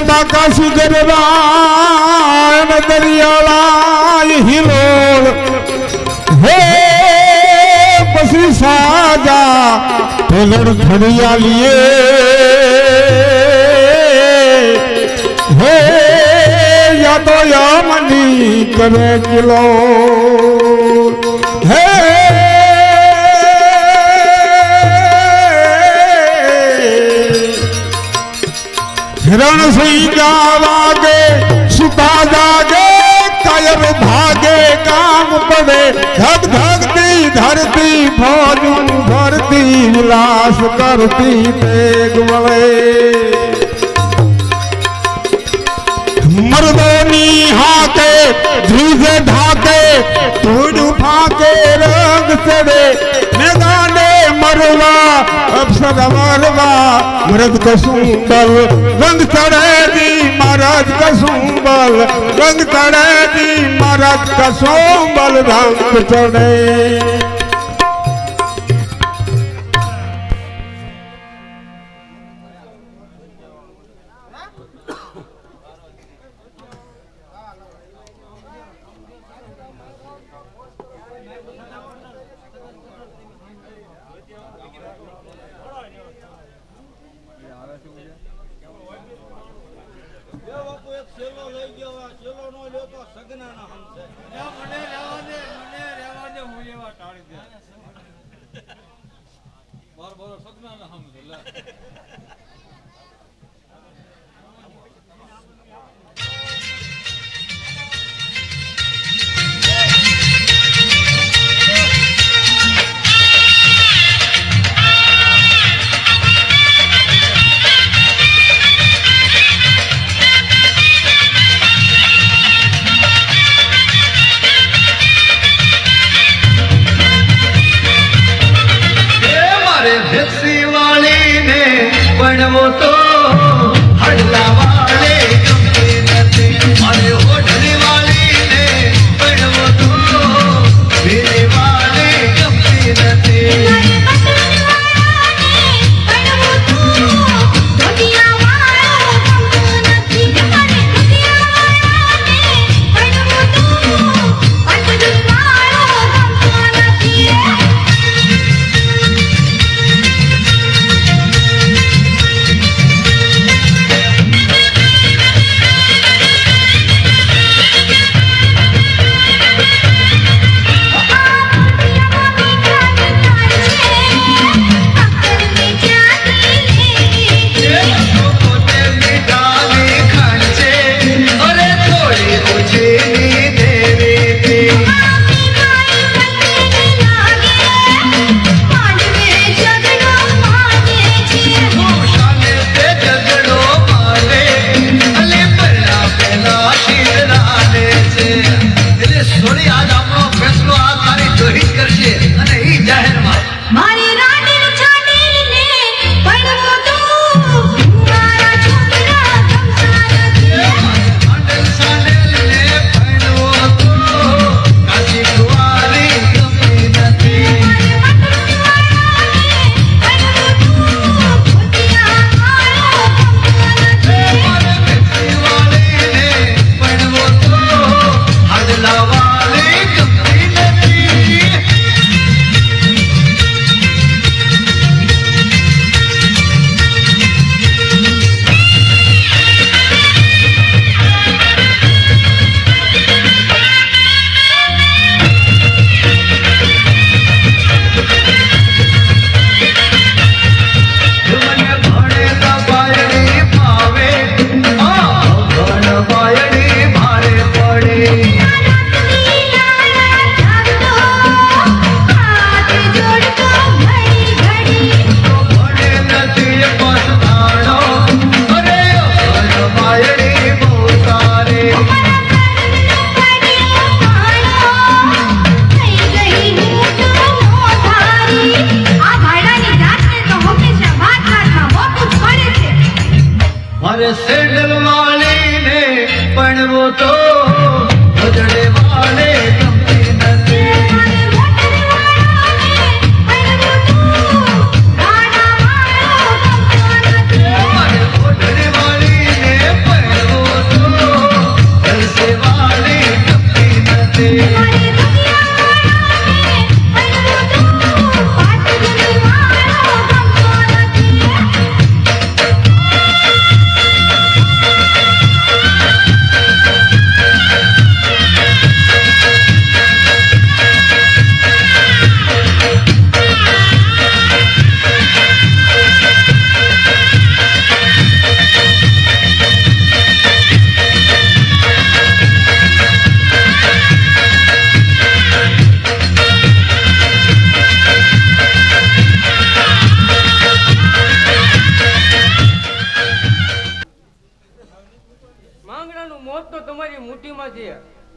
બાકાશી ગરબાન દરિયાળા હિલોળ હે પછી સાજા પેલડ ઘડિયાળીએ હે યાદો યામની કરે કિલો હે हिरण सुई जावागे सुता जागे कायर भागे काम पड़े धक धकती धरती भोजू भरती विलास करती तेग वळे मर्दोनी हाके धीजे ढाके धूड़ फाके रंग चढ़े मैदाने मरवा अफसर मरवा मरद कसुंबल रंग चढ़े दी महाराज कसुंबल रंग चढ़े दी महाराज कसुंबल रंग चढ़े वो तो हल्ला वाले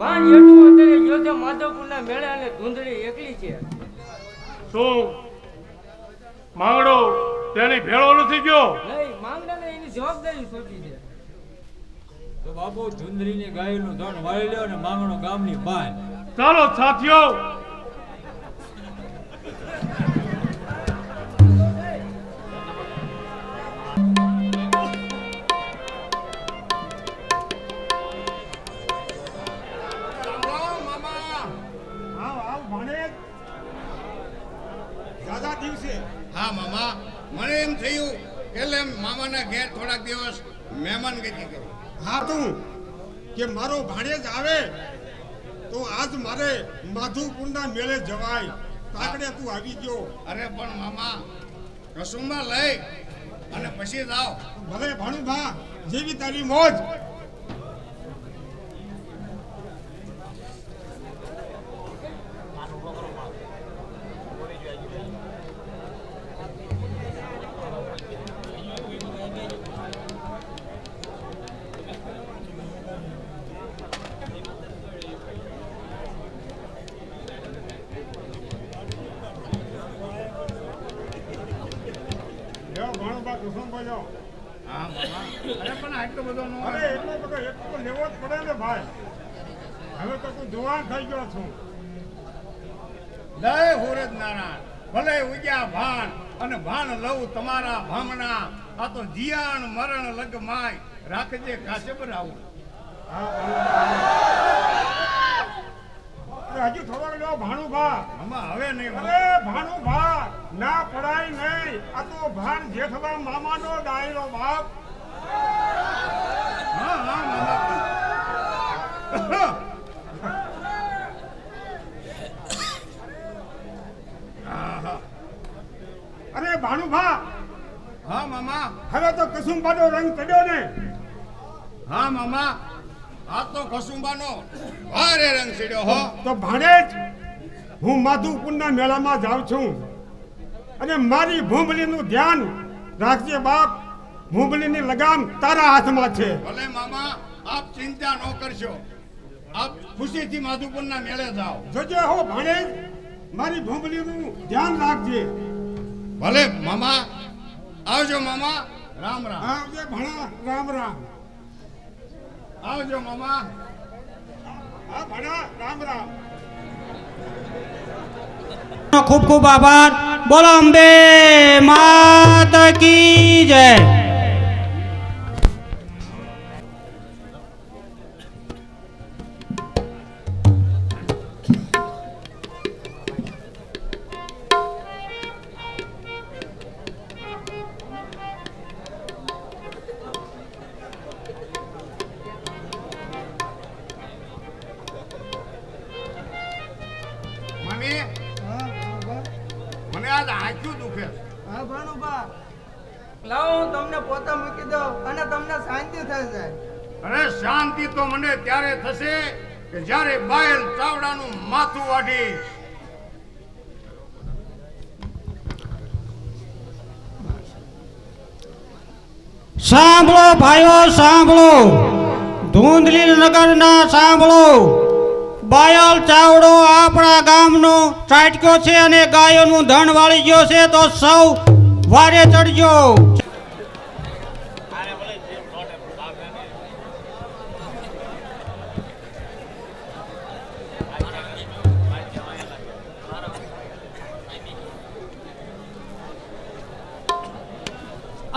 ભાન એટલું અત્યારે ગયો છે માધવપુરના મેળે અને ધૂંધળી એકલી છે. શું માંગડો તેની ભેળો નથી ગયો? નહીં, માંગડાને એની જવાબદારી સોંપી છે. તો બાપુ ધુંધળીની ગાયનું ધન વાળી લ્યો ને માંગણો ગામની બાર. ચાલો સાથીઓ, દાદા દિવસે હા મામા, મને એમ થયું કે મામાના ઘેર થોડાક દિવસ મહેમાનગતિ કરું. હા તું કે મારો ભાણેજ આવે તો આજ મારે માધુપુરના મેળે જવાય. કાકડે તું આવી ગયો. અરે પણ મામા, કસુંબા લઈ અને પછી જાઓ. ભલે ભાણુભા, જેવી તારી મોજ. લ્યો ભાણુભા, કુસુમભાઈ લ્યો. હા મામા, અરે પણ આટલો બધો ન અરે એટલો બધો લેવો જ પડે ને ભાઈ. હવે તો તું જુવાન થઈ ગયો છું. જય હુરજ નારાયણ. ભલે ઉગ્યા ભાન અને ભાન લઉં તમારા ભામણા. આ તો જીયાણ મરણ લગ માય રાખજે કાશે બરાવું. હજુ થોડોક લ્યો ભાણુભા. મામા હવે નહીં મામા. અરે ભાણુભા, ના પડાય નહીં. આ તો ભાન જેઠવા મામાનો ડાયરો બાપ. હા હા મામા. અરે ભાણુભા, હા મામા. હવે તો કસુંબાનો રંગ ચડ્યો ને. હા મામા, આ તો કસુંબાનો ભારે રંગ સીડ્યો હો. તો ભાણેજ, હું માધુપુરના મેળામાં જાઉં છું અને મારી ભૂંભલીનું ધ્યાન રાખજે બાપ. ભૂંભલીની લગામ તારા હાથમાં છે. ભલે મામા, આપ ચિંતા ન કરશો. આપ ખુશીથી માધુપુરના મેળે જાઓ. જોજે હો ભાણેજ, મારી ભૂંભલીનું ધ્યાન રાખજે. ભલે મામા, આવજો મામા. રામ રામ. આવજે ભણા, રામ રામ. આવજો મામા. હા ભણા, રામ રામ. ખૂબ ખૂબ આભાર. બોલો અંબે માત કી જય. મમ્મી, મને આજ આંખ્યું દુખે છે. હા ભાણુભા, લાવો હું તમને પોતા મૂકી દઉં અને તમને શાંતિ થઈ જાય. અરે શાંતિ તો મને ત્યારે થશે કે જ્યારે બાયલ ચાવડાનું માથું વાઢીશ. સાંભળો ભાઈઓ, સાંભળો. ધૂંધલી નગરના સાંભળો. બાયલ ચાવડો આપણા ગામનો ચાટક્યો છે અને ગાયોનું ધન વાળી ગયો છે, તો સૌ વારે ચડજો.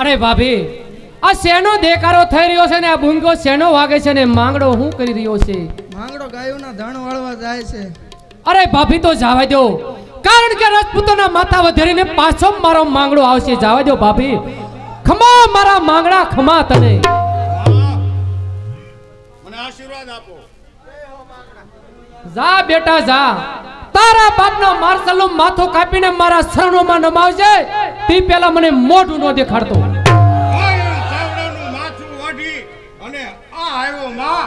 અરે ભાભી, આ શેનો દેકારો થઈ રહ્યો છે ને આ બુંગો શેનો વાગે છે ને માંગડો શું કરી રહ્યો છે? માંગડો ગાયોના ધણ વાળવા જાય છે. અરે ભાભી, તો જવા દો, કારણ કે રાજપૂતોના માથા વધેરીને પાછો મારો માંગડો આવશે. જવા દો ભાભી. ખમા મારા માંગડા, ખમા તને. હા, મને આશીર્વાદ આપો. જા બેટા જા. તારા બાપનો માર્શલનું માથું કાપીને મારા શરણોમાં નમાવજે. તે પહેલા મને મોઢું ન દેખાડતો. બાયલ ચાવડાનું માથું વાઢી અને આ આવ્યો માં